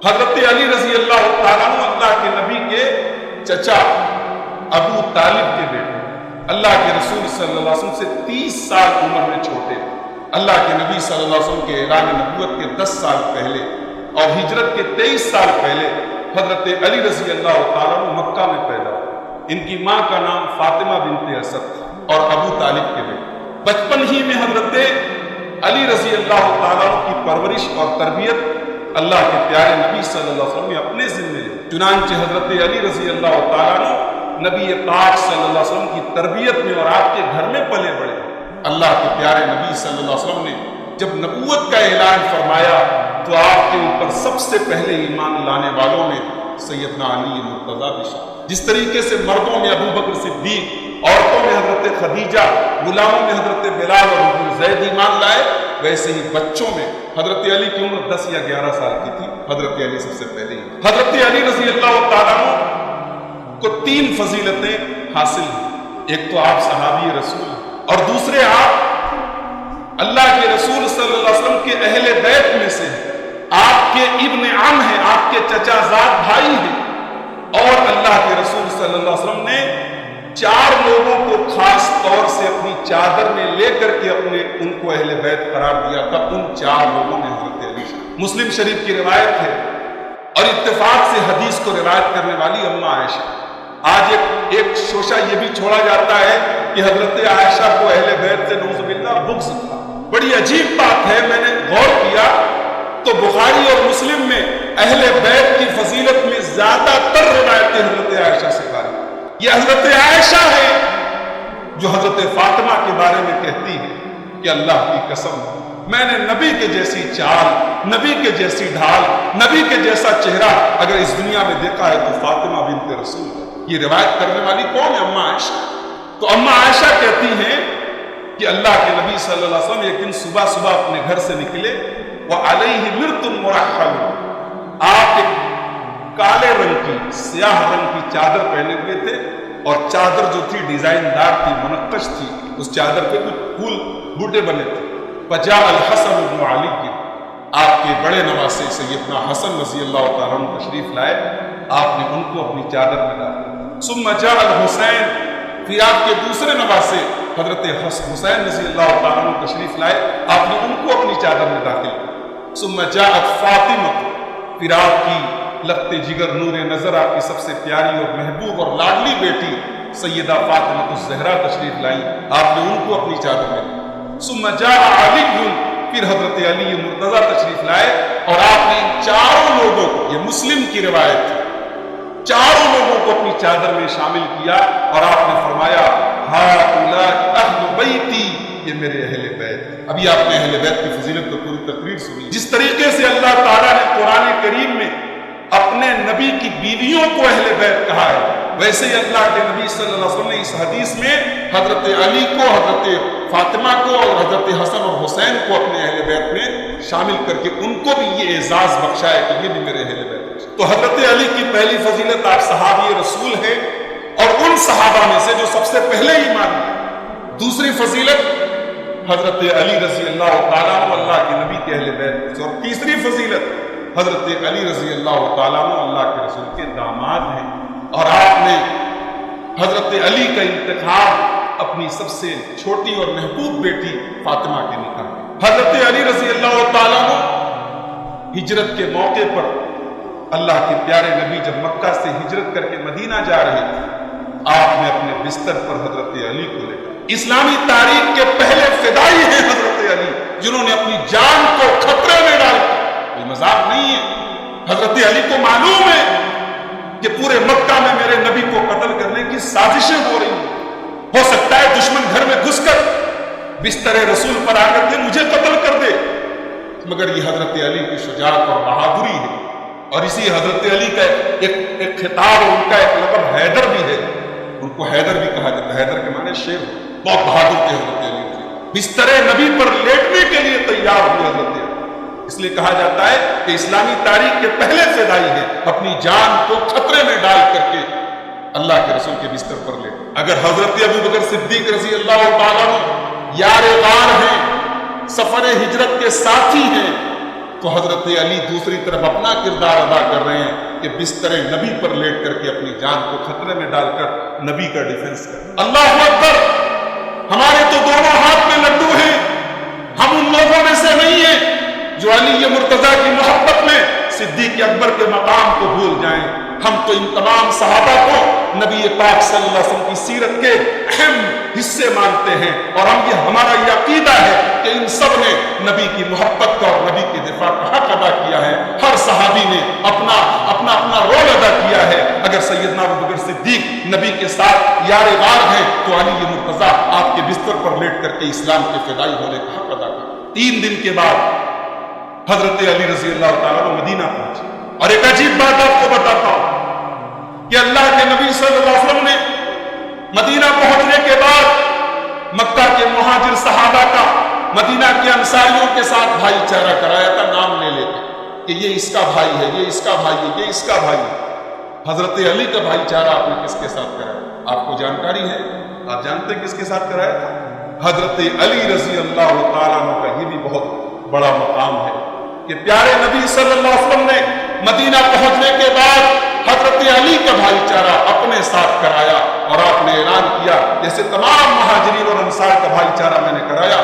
حضرت علی رضی اللہ تعالیٰ عنہ اللہ کے نبی کے چچا ابو طالب کے بیٹے، اللہ کے رسول صلی اللہ علیہ وسلم سے 30 سال عمر میں چھوٹے، اللہ کے نبی صلی اللہ علیہ وسلم کے اعلان نبوت کے 10 سال پہلے اور ہجرت کے 23 سال پہلے حضرت علی رضی اللہ تعالیٰ عنہ مکہ میں پیدا ہوئے۔ ان کی ماں کا نام فاطمہ بنت اسد تھا اور ابو طالب کے بیٹے۔ بچپن ہی میں حضرت علی رضی اللہ تعالیٰ عنہ کی پرورش اور تربیت اللہ کے پیارے نبی صلی اللہ علیہ وسلم نے اپنے ذمے لی۔ چنانچہ حضرت علی رضی اللہ تعالیٰ عنہ نبی پاک صلی اللہ علیہ وسلم کی تربیت میں اور آپ کے گھر میں پلے بڑھے۔ اللہ کے پیارے نبی صلی اللہ علیہ وسلم نے جب نبوت کا اعلان فرمایا تو آپ کے اوپر سب سے پہلے ایمان لانے والوں میں سیدنا علی مرتضیٰ بھی شامل۔ جس طریقے سے مردوں میں ابو بکر صدیق، عورتوں میں حضرت خدیجہ، غلاموں میں حضرت بلال اور ابو زید ایمان لائے، ویسے ہی بچوں میں حضرت علی کی عمر 10 یا 11 سال کی تھی، حضرت علی سب سے پہلے ہی۔ حضرت علی رضی اللہ تعالیٰ عنہ کو 3 فضیلتیں حاصل ہیں۔ ایک تو آپ صحابی رسول اور دوسرے آپ اللہ کے رسول صلی اللہ علیہ وسلم کے اہل بیت میں سے ہیں، آپ کے ابن عم ہیں، آپ کے چچا زاد بھائی ہیں، اور اللہ کے رسول صلی اللہ علیہ وسلم نے 4 لوگوں کو خاص طور سے اپنی چادر میں لے کر کے ان کو اہل بیت قرار دیا تھا۔ ان 4 لوگوں میں حضرت علی شامل۔ مسلم شریف کی روایت ہے اور اتفاق سے حدیث کو روایت کرنے والی اماں عائشہ۔ آج ایک شوشہ یہ بھی چھوڑا جاتا ہے کہ حضرت عائشہ کو اہل بیت سے نعوذ باللہ بغض تھا۔ بڑی عجیب بات ہے، میں نے غور کیا تو بخاری اور مسلم میں اہل بیت کی فضیلت میں زیادہ تر روایتیں حضرت عائشہ سے پائی۔ یہ حضرت عائشہ ہے جو حضرت فاطمہ کے بارے میں کہتی ہے کہ اللہ کی قسم میں نے نبی کے جیسی چال، نبی کے جیسی ڈھال، نبی کے جیسا چہرہ اگر اس دنیا میں دیکھا ہے تو فاطمہ بنت رسول ہے۔ یہ روایت کرنے والی کون ہے؟ اماں عائشہ۔ تو اماں عائشہ کہتی ہیں کہ اللہ کے نبی صلی اللہ علیہ وسلم ایک دن صبح صبح اپنے گھر سے نکلے، وعلیہ مرط مرحل، آپ ایک کالے رنگ کی، سیاہ رنگ کی چادر پہنے ہوئے تھے، اور چادر جو تھی ڈیزائن دار تھی، منقش تھی، اس چادر پہ کچھ پھول بوٹے بنے تھے۔ فجاء الحسن بن علی کی، آپ کے بڑے نواسے سیدنا حسن رضی اللہ تعالیٰ عنہ تشریف لائے، آپ نے ان کو اپنی چادر میں ڈالا۔ ثم جاء الحسین، پھر آپ کے دوسرے نواسے حضرت حسین رضی اللہ تعالیٰ عنہ تشریف لائے، آپ نے ان کو اپنی چادر میں داخل کیا۔ ثم جاءت فاطمہ، پھر آپ کی لخت جگر نور نظر، آپ کی سب سے پیاری اور محبوب اور لاڈلی بیٹی سیدہ فاطمہ الزہرا تشریف لائی، آپ نے ان کو اپنی چادر میں دیا۔ ثم جاء علی، پھر حضرت علی مرتضیٰ تشریف لائے، اور آپ نے ان 4 لوگوں کو، یہ مسلم کی روایت ہے، 4 لوگوں کو اپنی چادر میں شامل کیا، اور آپ نے فرمایا ہؤلاء اہل بیتی، یہ میرے اہل بیت۔ ابھی آپ نے اہل بیت کی فضیلت کو پوری تقریر سنی۔ جس طریقے سے اللہ تعالیٰ نے قرآن کریم میں اپنے نبی کی بیویوں کو اہل بیت کہا ہے، ویسے ہی اللہ کے نبی صلی اللہ علیہ وسلم نے اس حدیث میں حضرت علی کو، حضرت فاطمہ کو اور حضرت حسن اور حسین کو اپنے اہل بیت میں شامل کر کے ان کو بھی یہ اعزاز بخشا ہے کہ یہ بھی میرے اہل بیت ہیں۔ تو حضرت علی کی پہلی فضیلت، آپ صحابی رسول ہیں اور ان صحابہ میں سے جو سب سے پہلے ایمان لائے۔ دوسری فضیلت حضرت علی رضی اللہ تعالیٰ عنہ اللہ کے نبی کے اہل بیت، اور تیسری فضیلت حضرت علی رضی اللہ تعالیٰ عنہ اللہ کے رسول کے داماد ہیں، اور آپ نے حضرت علی کا انتخاب اپنی سب سے چھوٹی اور محبوب بیٹی فاطمہ کے نکاح میں۔ حضرت علی رضی اللہ تعالیٰ عنہ ہجرت کے موقع پر اللہ کے پیارے نبی جب مکہ سے ہجرت کر کے مدینہ جا رہے تھے، آپ نے اپنے بستر پر حضرت علی کو لے کر، اسلامی تاریخ کے پہلے فدائی ہیں حضرت علی، جنہوں نے اپنی جان کو خطرے میں ڈال کر، کوئی مذاق نہیں ہے، حضرت علی کو معلوم ہے کہ پورے مکہ میں میرے نبی کو قتل کرنے کی سازشیں ہو رہی ہیں، ہو سکتا ہے دشمن گھر میں گھس کر بستر رسول پر آ کر کے مجھے قتل کر دے، مگر یہ حضرت علی کی شجاعت اور بہادری ہے، اور اسی حضرت علی کا ایک خطاب اور ان کا ایک لقب حیدر بھی ہے، ان کو حیدر بھی کہا جاتا ہے، حیدر کے معنی شیر، بہت بہادر تھے حضرت علی تھے، بستر نبی پر لیٹنے کے لیے تیار ہوئے حضرت علی، اس لیے کہا جاتا ہے کہ اسلامی تاریخ کے پہلے فدائی ہے، اپنی جان کو خطرے میں ڈال کر کے اللہ کے رسول کے بستر پر لے۔ اگر حضرت ابو بکر صدیق رضی اللہ تعالیٰ عنہ یار غار ہیں، سفر ہجرت کے ساتھی ہیں، تو حضرت علی دوسری طرف اپنا کردار ادا کر رہے ہیں کہ بستر نبی پر لیٹ کر کے اپنی جان کو خطرے میں ڈال کر نبی کا ڈیفنس کر. اللہ اکبر. ہمارے تو دونوں ہاتھ میں لڈو ہیں. ہم ان لوگوں میں سے نہیں ہیں جو علی مرتضیٰ کی محبت میں صدیق اکبر کے مقام کو بھول جائیں. ہم تو ان تمام صحابہ کو نبی پاک صلی اللہ علیہ وسلم کی سیرت کے اہم حصے مانتے ہیں، اور ہم یہ ہمارا یہ عقیدہ ہے کہ ان سب نے نبی کی محبت کا اور نبی کے دفاع کا حق ادا کیا ہے. ہر صحابی نے اپنا رول ادا کیا ہے. اگر سیدنا ابوبکر صدیق نبی کے ساتھ یار غار ہیں تو علی مرتضیٰ آپ کے بستر پر لیٹ کر کے اسلام کے فدائی ہونے کا حق ادا کیا. 3 دن کے بعد حضرت علی رضی اللہ تعالیٰ مدینہ پہنچے. اور ایک عجیب بات آپ کو بتاتا ہوں کہ اللہ کے نبی صلی اللہ علیہ وسلم نے مدینہ پہنچنے کے بعد مکہ کے مہاجر صحابہ کا مدینہ کے انصاریوں کے ساتھ بھائی چارہ کرایا تھا، نام لے لے کہ یہ اس کا بھائی ہے، یہ اس کا بھائی ہے، یہ اس کا بھائی ہے. حضرت علی کا بھائی چارہ آپ نے کس کے ساتھ کرایا؟ آپ کو جانکاری ہے؟ آپ جانتے ہیں کس کے ساتھ کرایا تھا؟ حضرت علی رضی اللہ تعالیٰ عنہ کا یہ بھی بہت بڑا مقام ہے کہ پیارے نبی صلی اللہ علیہ وسلم نے مدینہ پہنچنے کے بعد حضرت علی کا بھائی چارہ اپنے ساتھ کرایا، اور آپ نے اعلان کیا جیسے تمام مہاجرین اور انصار کا بھائی چارہ میں نے کرایا،